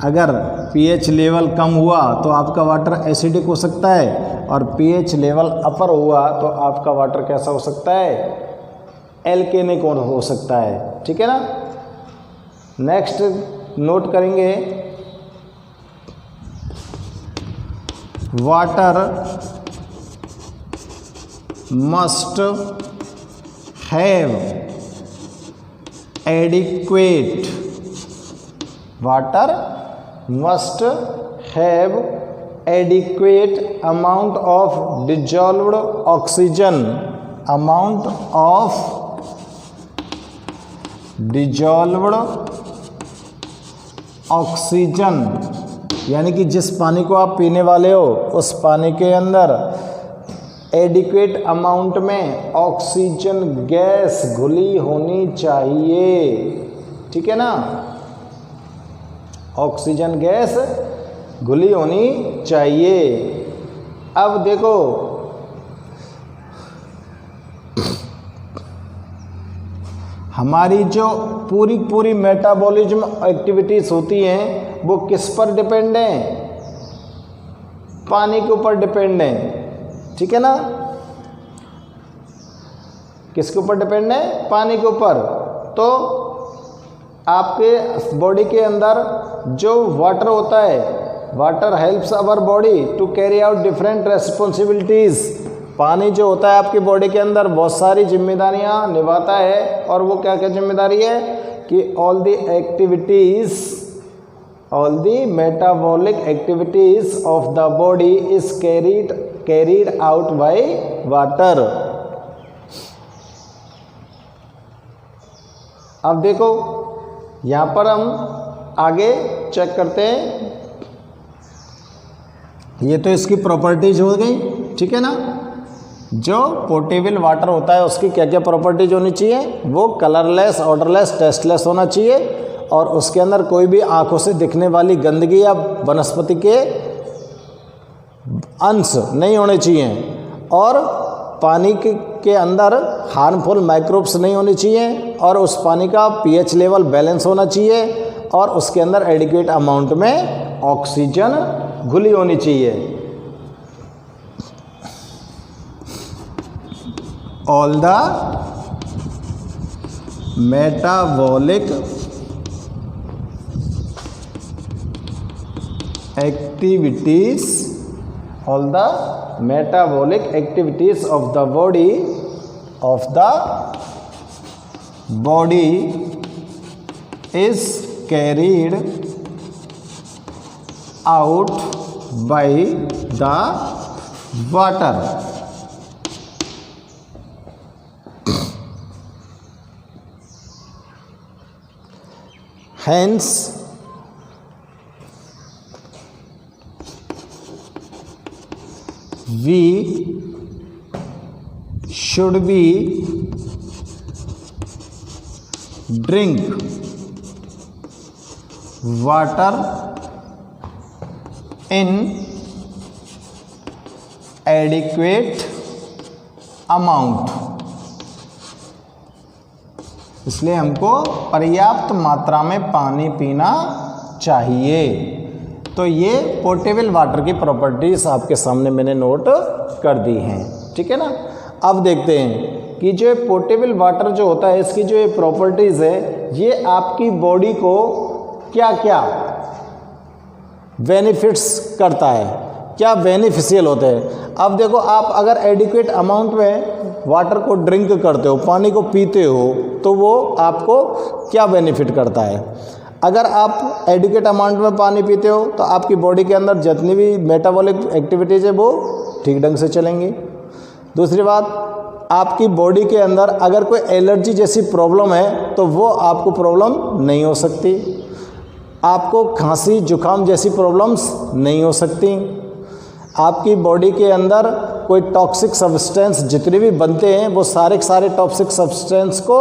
अगर pH लेवल कम हुआ तो आपका वाटर एसिडिक हो सकता है, और pH लेवल अपर हुआ तो आपका वाटर कैसा हो सकता है, एल्केनिक हो सकता है। ठीक है ना। नेक्स्ट नोट करेंगे, water must have adequate, water must have adequate amount of dissolved oxygen, amount of dissolved oxygen, यानी कि जिस पानी को आप पीने वाले हो उस पानी के अंदर एडिक्वेट अमाउंट में ऑक्सीजन गैस घुली होनी चाहिए। ठीक है ना, ऑक्सीजन गैस घुली होनी चाहिए। अब देखो, हमारी जो पूरी मेटाबॉलिज्म एक्टिविटीज होती हैं वो किस पर डिपेंड है, पानी के ऊपर डिपेंड है। ठीक है ना, किसके ऊपर डिपेंड है, पानी के ऊपर। तो आपके बॉडी के अंदर जो वाटर होता है, water helps our body to carry out different responsibilities. पानी जो होता है आपकी बॉडी के अंदर बहुत सारी जिम्मेदारियां निभाता है, और वो क्या क्या जिम्मेदारी है कि all the metabolic activities of the body is carried out by water. अब देखो यहाँ पर हम आगे चेक करते हैं, ये तो इसकी प्रॉपर्टीज हो गई। ठीक है ना, जो पोर्टेबल वाटर होता है उसकी क्या क्या प्रॉपर्टीज होनी चाहिए, वो कलरलेस, ऑडरलेस, टेस्टलेस होना चाहिए, और उसके अंदर कोई भी आंखों से दिखने वाली गंदगी या वनस्पति के अंश नहीं होने चाहिए, और पानी के अंदर हार्मफुल माइक्रोब्स नहीं होनी चाहिए, और उस पानी का pH लेवल बैलेंस होना चाहिए, और उसके अंदर एडिक्वेट अमाउंट में ऑक्सीजन घुली होनी चाहिए। All the metabolic activities, all the metabolic activities of the body is carried out by the water. Hence we should be drink water in adequate amount। इसलिए हमको पर्याप्त मात्रा में पानी पीना चाहिए। तो ये पोर्टेबल वाटर की प्रॉपर्टीज आपके सामने मैंने नोट कर दी हैं। ठीक है ना। अब देखते हैं कि जो पोर्टेबल वाटर जो होता है इसकी जो ये प्रॉपर्टीज़ है ये आपकी बॉडी को क्या क्या बेनिफिट्स करता है। क्या बेनिफिशियल होते हैं। अब देखो, आप अगर एडिक्वेट अमाउंट में वाटर को ड्रिंक करते हो, पानी को पीते हो, तो वो आपको क्या बेनिफिट करता है। अगर आप एडिक्वेट अमाउंट में पानी पीते हो तो आपकी बॉडी के अंदर जितनी भी मेटाबॉलिक एक्टिविटीज़ है वो ठीक ढंग से चलेंगी। दूसरी बात, आपकी बॉडी के अंदर अगर कोई एलर्जी जैसी प्रॉब्लम है तो वो आपको प्रॉब्लम नहीं हो सकती। आपको खांसी जुकाम जैसी प्रॉब्लम्स नहीं हो सकती। आपकी बॉडी के अंदर कोई टॉक्सिक सब्सटेंस जितने भी बनते हैं वो सारे के सारे टॉक्सिक सब्सटेंस को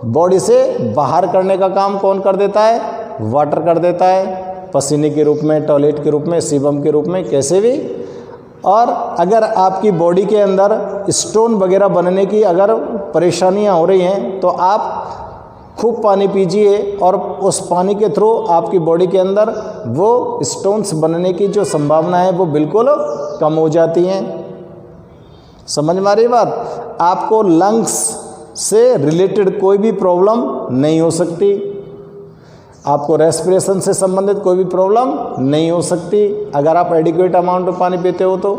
बॉडी से बाहर करने का काम कौन कर देता है, वाटर कर देता है, पसीने के रूप में, टॉयलेट के रूप में, सीबम के रूप में, कैसे भी। और अगर आपकी बॉडी के अंदर स्टोन वगैरह बनने की अगर परेशानियां हो रही हैं तो आप खूब पानी पीजिए और उस पानी के थ्रू आपकी बॉडी के अंदर वो स्टोन्स बनने की जो संभावना है वो बिल्कुल कम हो जाती हैं। समझ में आ रही बात। आपको लंग्स से रिलेटेड कोई भी प्रॉब्लम नहीं हो सकती, आपको रेस्पिरेशन से संबंधित कोई भी प्रॉब्लम नहीं हो सकती अगर आप एडिक्वेट अमाउंट में पानी पीते हो तो।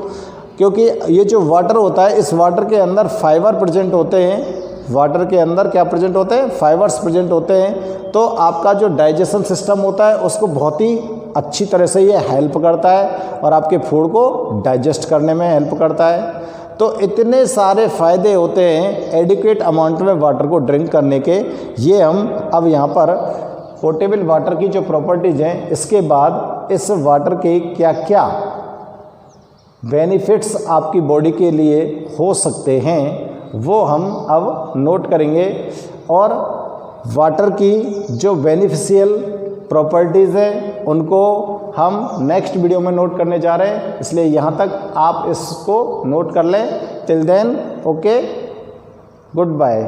क्योंकि ये जो वाटर होता है, इस वाटर के अंदर फाइबर प्रेजेंट होते हैं। वाटर के अंदर क्या प्रेजेंट होते हैं, फाइबर्स प्रेजेंट होते हैं। तो आपका जो डाइजेशन सिस्टम होता है उसको बहुत ही अच्छी तरह से ये हेल्प करता है और आपके फूड को डाइजेस्ट करने में हेल्प करता है। तो इतने सारे फ़ायदे होते हैं एडिक्वेट अमाउंट में वाटर को ड्रिंक करने के। ये हम अब यहाँ पर पोर्टेबल वाटर की जो प्रॉपर्टीज़ हैं, इसके बाद इस वाटर के क्या क्या बेनिफिट्स आपकी बॉडी के लिए हो सकते हैं वो हम अब नोट करेंगे। और वाटर की जो बेनिफिशियल प्रॉपर्टीज़ हैं उनको हम नेक्स्ट वीडियो में नोट करने जा रहे हैं, इसलिए यहाँ तक आप इसको नोट कर लें। Till then okay, good bye.